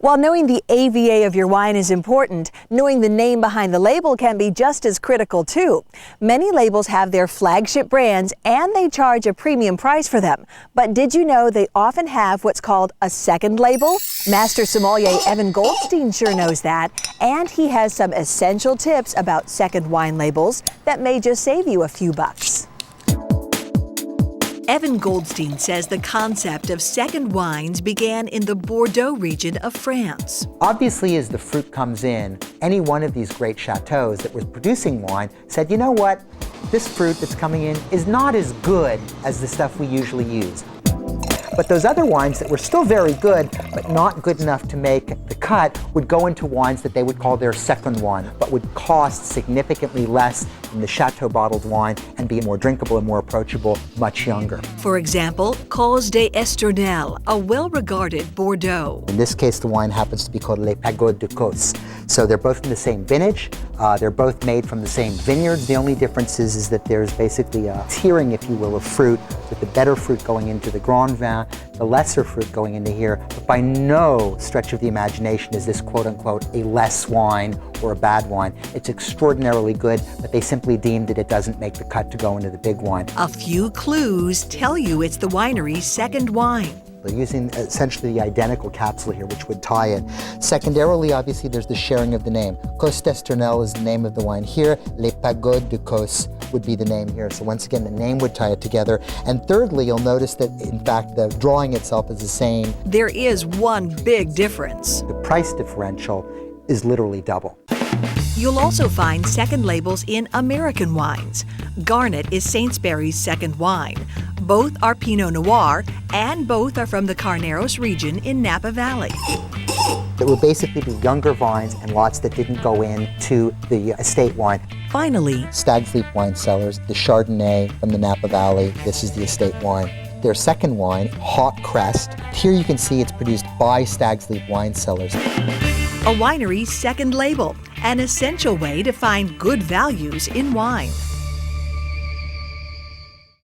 While knowing the AVA of your wine is important, knowing the name behind the label can be just as critical too. Many labels have their flagship brands and they charge a premium price for them. But did you know they often have what's called a second label? Master sommelier Evan Goldstein sure knows that, and he has some essential tips about second wine labels that may just save you a few bucks. Evan Goldstein says the concept of second wines began in the Bordeaux region of France. Obviously, as the fruit comes in, any one of these great chateaus that was producing wine said, you know what, this fruit that's coming in is not as good as the stuff we usually use. But those other wines that were still very good, but not good enough to make the cut, would go into wines that they would call their second wine, but would cost significantly less than the chateau bottled wine and be more drinkable and more approachable much younger. For example, Cos d'Estournel, a well-regarded Bordeaux. In this case, the wine happens to be called Les Pagodes de Cos. So they're both in the same vintage. They're both made from the same vineyards. The only difference is that there's basically a tiering, if you will, of fruit, with the better fruit going into the Grand Vin, the lesser fruit going into here. But by no stretch of the imagination is this quote-unquote a less wine or a bad wine. It's extraordinarily good, but they simply deemed that it doesn't make the cut to go into the big wine. A few clues tell you it's the winery's second wine. They're using essentially the identical capsule here, which would tie it. Secondarily, obviously, there's the sharing of the name. Cos d'Estournel is the name of the wine here. Les Pagodes de Cos would be the name here. So once again, the name would tie it together. And thirdly, you'll notice that, in fact, the drawing itself is the same. There is one big difference. The price differential is literally double. You'll also find second labels in American wines. Garnet is Saintsbury's second wine. Both are Pinot Noir, and both are from the Carneros region in Napa Valley. It would basically be younger vines and lots that didn't go into the estate wine. Stag's Stag's Leap Wine Cellars, the Chardonnay from the Napa Valley. This is the estate wine. Their second wine, Hot Crest. Here you can see it's produced by Stag's Leap Wine Cellars. A winery's second label, an essential way to find good values in wine.